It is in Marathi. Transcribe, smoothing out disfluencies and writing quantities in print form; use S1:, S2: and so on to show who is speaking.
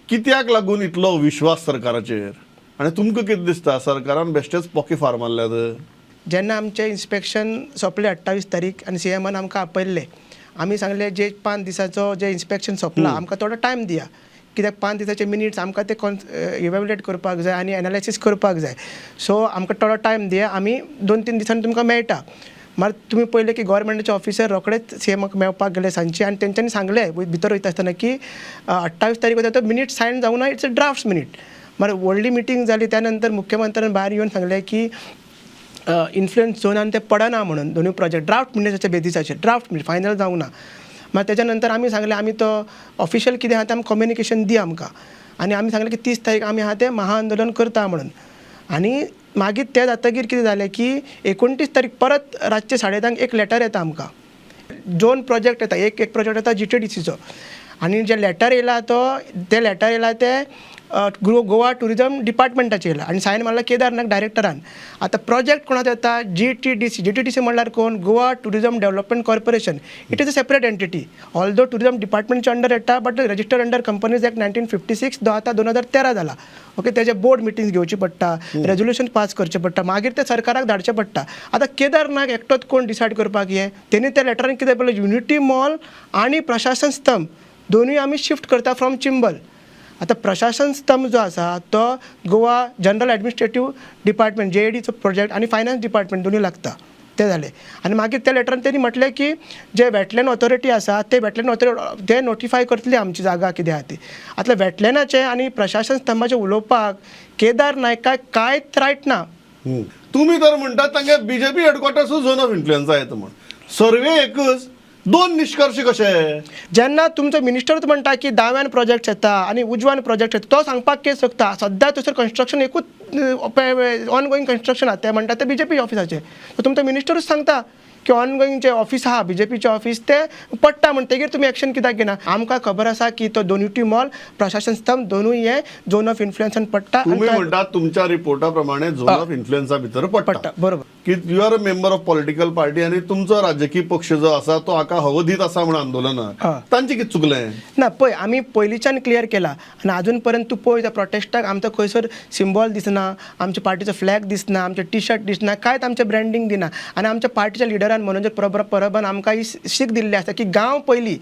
S1: कित्याक लागून इतलो विश्वास सरकाराचेर आनी तुमकां कितें दिसता सरकारान बेश्टेच पोके फार मारल्यात?
S2: जेन्ना आमचें इन्स्पेक्शन सोंपलें 28 तारीख आनी सीएमान आमकां आपयल्लें, आमी सांगलें जे 5 दिसाचो जे इन्स्पेक्शन सोंपला आमकां थोडो टायम दिया, कित्याक 5 दिसाचे मिनिट्स आमकां ते इवॅल्युएट करपाक जाय आनी एनालायसीस करपाक जाय. सो आमकां थोडो टायम दिया, आमी 2-3 दिसांनी तुमकां मेळटा. मार तुमी पळयलें की गव्हर्मेंटाचे ऑफिसर रोखडेच सीएमाक मेळपाक गेले सांजचे आनी तेंच्यांनी सांगलें भितर वयता आसतना की 28 तारीख वता तो मिनीट सायन जावं ना, इट्स अ ड्राफ्ट मिनीट. मार व्हडली मिटींग जाली त्या नंतर मुख्यमंत्र्यान भायर येवन सांगलें की इन्फ्लुएन्स झोनान ते पडना म्हणून दोनूय प्रोजेक्ट ड्राफ्ट मिनिट्साच्या बेजिसाचेर, ड्राफ्ट मिनीट फायनल जावंक ना. मागीर तेच्या नंतर आमी सांगलें आमी तो ऑफिशियल कितें आहा तें आमकां कम्युनिकेशन दी आमकां. आनी आमी सांगलें की 30 तारीख आमी आहा तें महाआंदोलन करता म्हणून. आनी मागीर तें जातकीर कितें जालें की 29 तारीख परत रातचे 10:30 एक लेटर येता आमकां. 2 प्रोजेक्ट येता, एक प्रोजेक्ट येता GTDCचो. आनी जे लेटर येयला ते लेटर येयला ते गोवा टुरिजम डिपार्टमेंटाचेर येयला आनी सायन मारला केदार नायक डायरेक्टरान. आतां प्रोजेक्ट कोणाचो येता? GTDC म्हणल्यार कोण? Goa tourism development corporation. It is a separate entity. Although tourism डिपार्टमेंटच्या अंडर येता, but registered under companies act 1956 जो आता 2013 जाला. ओके, तेजे बोर्ड मिटिंग्स घेवची पडटा, रेजोल्युशन पास करचें पडटा, मागीर ते सरकाराक धाडचें पडटा. आतां केदार नायक एकटोच कोण डिसायड करपाक हें? तेणी त्या लेटरान कितें पळयलें, युनिटी मॉल आनी प्रशासन स्तंभ दोनूय आमी शिफ्ट करता फ्रॉम चिंबल. आतां प्रशासन स्तंभ जो आसा तो गोवा जनरल एडमिनिस्ट्रेटीव डिपार्टमेंट JADचो प्रोजेक्ट आनी फायनान्स डिपार्टमेंट दोनूय लागता. ते जालें. आनी मागीर त्या लेटरान तेणी म्हटलें की जे वेटलँड ऑथॉरिटी आसा ते वेटलँड ऑथॉरिटी ते नोटिफाय करतली आमची जागा कितें आहा ती. आतां वेटलँडाचें आनी प्रशासन स्तंभाचें उलोवपाक केदार नायकाक कांयच रायट ना.
S1: तुम्ही तर म्हणटात तांगे BJP हेडक्वॉर्टर्सूच झोन ऑफ इन्फ्लुएन्सा येता म्हण. सर्वे एकच, 2 निश्कर्श कशे?
S2: जेन्ना तुमचो मिनिस्टरूच म्हणटा की दाव्यान प्रोजेक्ट येता आनी उजवान प्रोजेक्ट येता, तो सांगपाक केस शकता. सद्या थंयसर कन्स्ट्रक्शन एकूच ऑनगोईंग कन्स्ट्रक्शन आहा, ते म्हणटा ते BJP ऑफिसाचे. सो तुमचो मिनिस्टरूच सांगता की ऑनगोईंग जे ऑफिस आहा BJPचे ऑफिस ते पडटा म्हणटगीर तुमी एक्शन कित्याक घेना? आमकां खबर आसा की तो युनिटी मॉल प्रशासन स्तंभ दोनूय हे झोन ऑफ इन्फ्लुएन्सान पडटा.
S1: तुम्ही म्हणटात तुमच्या रिपोर्टा प्रमाणे झोन ऑफ इन्फ्लुएन्सा भितर पडटा.
S2: बरोबर.
S1: की you are a member of political party आनी तुमचो राजकीय पक्ष जो आसा तो हाका हवो दीत आसा म्हणून आंदोलनाक. तांचें कितें चुकलें?
S2: ना पळय, आमी पयलींच्यान क्लियर केला आनी आजून पर्यंत तूं पळय त्या प्रोटेस्टाक आमचो खंयसर सिंबॉल दिसना, आमच्या पार्टीचो फ्लॅग दिसना, आमचे टी-शर्ट दिसना, कांयच आमचें ब्रँडींग दिना. आनी आमच्या पार्टीच्या लिडरान मनोज परबान आमकां ही सीख दिल्ली आसा की गांव पयलीं